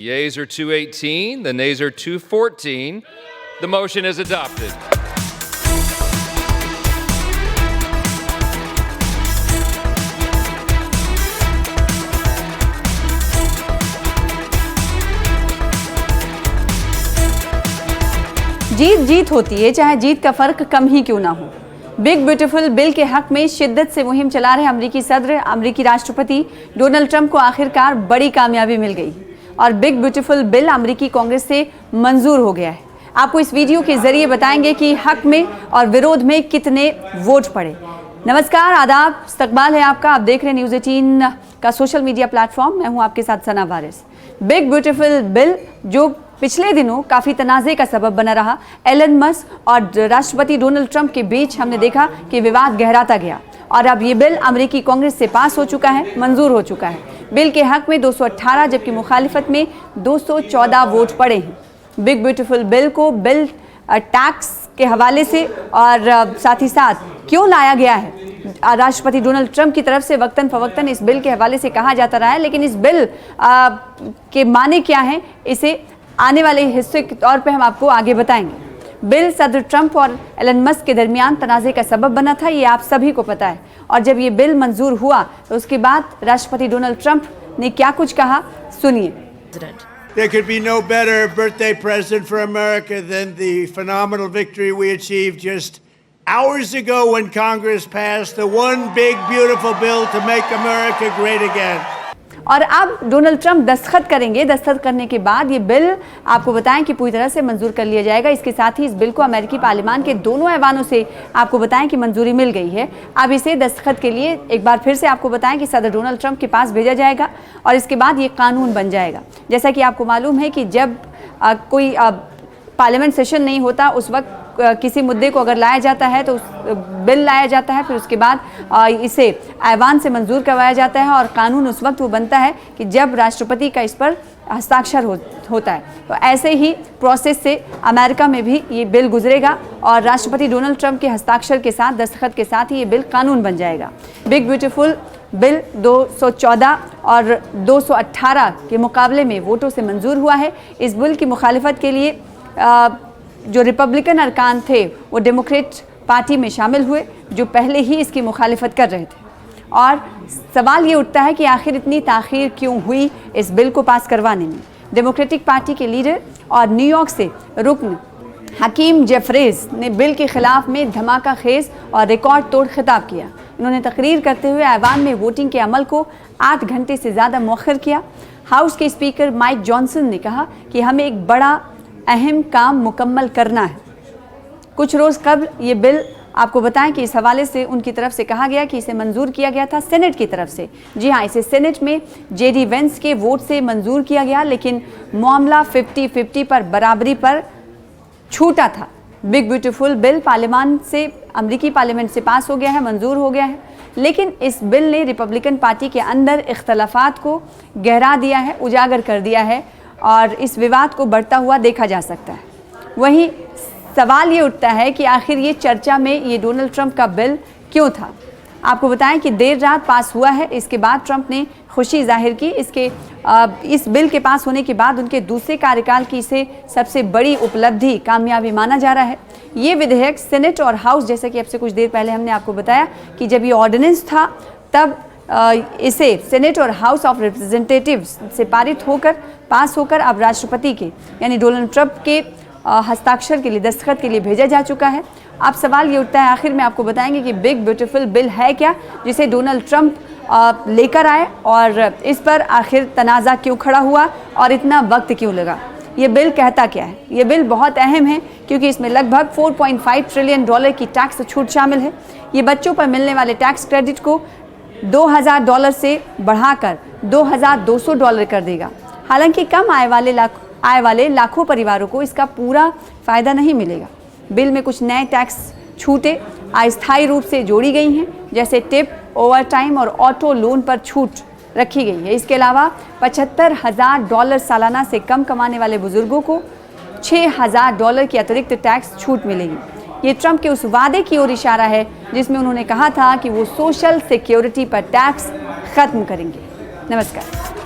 Yeas are 218, the nays are 214. The motion is adopted. जीत जीत होती है, चाहे जीत का फर्क कम ही क्यों ना हो। बिग ब्यूटीफुल बिल के हक में शिद्दत से मुहिम चला रहे अमेरिकी सदर, अमेरिकी राष्ट्रपति डोनाल्ड ट्रंप को आखिरकार बड़ी कामयाबी मिल गई और बिग ब्यूटीफुल बिल अमेरिकी कांग्रेस से मंजूर हो गया है। आपको इस वीडियो के जरिए बताएंगे कि हक में और विरोध में कितने वोट पड़े। नमस्कार, आदाब, इस्तकबाल है आपका। आप देख रहे हैं न्यूज़ 18 का सोशल मीडिया प्लेटफॉर्म। मैं हूं आपके साथ सना वारिस। बिग ब्यूटीफुल बिल जो पिछले दिनों काफ़ी तनाज़े का सबब बना रहा, एलन मस्क और राष्ट्रपति डोनाल्ड ट्रंप के बीच हमने देखा कि विवाद गहराता गया और अब ये बिल अमेरिकी कांग्रेस से पास हो चुका है, मंजूर हो चुका है। बिल के हक में 218 जबकि मुखालिफत में 214 वोट पड़े हैं। बिग ब्यूटीफुल बिल को बिल टैक्स के हवाले से और साथ ही साथ क्यों लाया गया है, राष्ट्रपति डोनाल्ड ट्रंप की तरफ से वक्तन फवक्तन इस बिल के हवाले से कहा जाता रहा है, लेकिन इस बिल के माने क्या हैं, इसे आने वाले हिस्से के तौर पे हम आपको आगे बताएंगे। बिल सदर ट्रंप और एलन मस्क के दरमियान तनाज़े का सबब बना था, ये आप सभी को पता है। और जब ये बिल मंजूर हुआ तो उसके बाद राष्ट्रपति डोनाल्ड ट्रंप ने क्या कुछ कहा, सुनिए। There could be no better birthday present for America than the phenomenal victory we achieved just hours ago when Congress passed the one big beautiful bill to make America great again. और अब Donald Trump दस्तखत करेंगे। दस्तखत करने के बाद ये bill आपको बताएं कि पूरी तरह से मंजूर कर लिया जाएगा। इसके साथ ही इस बिल को अमेरिकी पार्लियामान के दोनों ऐवानों से आपको बताएं कि मंजूरी मिल गई है। अब इसे दस्तखत के लिए एक बार फिर से आपको बताएं कि सदर डोनाल्ड ट्रंप के पास भेजा जाएगा और इसके बाद ये कानून बन जाएगा। जैसा कि आपको मालूम है कि जब कोई पार्लियामेंट सेशन नहीं होता उस वक्त किसी मुद्दे को अगर लाया जाता है तो बिल लाया जाता है, फिर उसके बाद इसे ऐवान से मंजूर करवाया जाता है और कानून उस वक्त वो बनता है कि जब राष्ट्रपति का इस पर हस्ताक्षर होता है। तो ऐसे ही प्रोसेस से अमेरिका में भी ये बिल गुजरेगा और राष्ट्रपति डोनाल्ड ट्रंप के हस्ताक्षर के साथ, दस्तखत के साथ ही ये बिल कानून बन जाएगा। बिग ब्यूटीफुल बिल 214 और 218 के मुकाबले में वोटों से मंजूर हुआ है। इस बिल की मुखालिफत के लिए जो रिपब्लिकन अरकान थे वो डेमोक्रेट पार्टी में शामिल हुए, जो पहले ही इसकी मुखालिफत कर रहे थे। और सवाल ये उठता है कि आखिर इतनी ताख़ीर क्यों हुई इस बिल को पास करवाने में। डेमोक्रेटिक पार्टी के लीडर और न्यूयॉर्क से रुकन हकीम जेफरीज ने बिल के ख़िलाफ़ में धमाका खेज और रिकॉर्ड तोड़ खिताब किया। उन्होंने तकरीर करते हुए ऐवान में वोटिंग के अमल को 8 घंटे से ज़्यादा मौखर किया। हाउस के स्पीकर माइक जॉनसन ने कहा कि हमें एक बड़ा अहम काम मुकम्मल करना है। कुछ रोज़ कबल ये बिल आपको बताएं कि इस हवाले से उनकी तरफ से कहा गया कि इसे मंजूर किया गया था सेनेट की तरफ से। जी हाँ, इसे सेनेट में जेडी वेंस के वोट से मंजूर किया गया, लेकिन मामला 50-50 पर बराबरी पर छूटा था। बिग ब्यूटीफुल बिल पार्लियामान से, अमेरिकी पार्लियामेंट से पास हो गया है, मंजूर हो गया है, लेकिन इस बिल ने रिपब्लिकन पार्टी के अंदर इख्तलाफात को गहरा दिया है, उजागर कर दिया है और इस विवाद को बढ़ता हुआ देखा जा सकता है। वहीं सवाल ये उठता है कि आखिर ये चर्चा में ये डोनाल्ड ट्रंप का बिल क्यों था। आपको बताएं कि देर रात पास हुआ है। इसके बाद ट्रंप ने खुशी जाहिर की। इस बिल के पास होने के बाद उनके दूसरे कार्यकाल की इसे सबसे बड़ी उपलब्धि, कामयाबी माना जा रहा है। ये विधेयक सेनेट और हाउस, जैसे कि अब से कुछ देर पहले हमने आपको बताया कि जब ये ऑर्डिनेंस था तब इसे सेनेट और हाउस ऑफ रिप्रेजेंटेटिव्स से पारित होकर, पास होकर अब राष्ट्रपति के यानी डोनाल्ड ट्रंप के हस्ताक्षर के लिए, दस्तखत के लिए भेजा जा चुका है। अब सवाल ये उठता है, आखिर में आपको बताएंगे कि बिग ब्यूटीफुल बिल है क्या जिसे डोनाल्ड ट्रंप लेकर आए और इस पर आखिर तनाज़ा क्यों खड़ा हुआ और इतना वक्त क्यों लगा। ये बिल कहता क्या है? ये बिल बहुत अहम है क्योंकि इसमें लगभग $4.5 ट्रिलियन की टैक्स छूट शामिल है। ये बच्चों पर मिलने वाले टैक्स क्रेडिट को $2,000 से बढ़ाकर $2,200 कर देगा। हालांकि कम आय वाले लाखों परिवारों को इसका पूरा फ़ायदा नहीं मिलेगा। बिल में कुछ नए टैक्स छूटें अस्थायी रूप से जोड़ी गई हैं, जैसे टिप, ओवरटाइम और ऑटो लोन पर छूट रखी गई है। इसके अलावा $75,000 सालाना से कम कमाने वाले बुजुर्गों को $6,000 की अतिरिक्त टैक्स छूट मिलेगी। ये ट्रंप के उस वादे की ओर इशारा है जिसमें उन्होंने कहा था कि वो सोशल सिक्योरिटी पर टैक्स खत्म करेंगे। नमस्कार।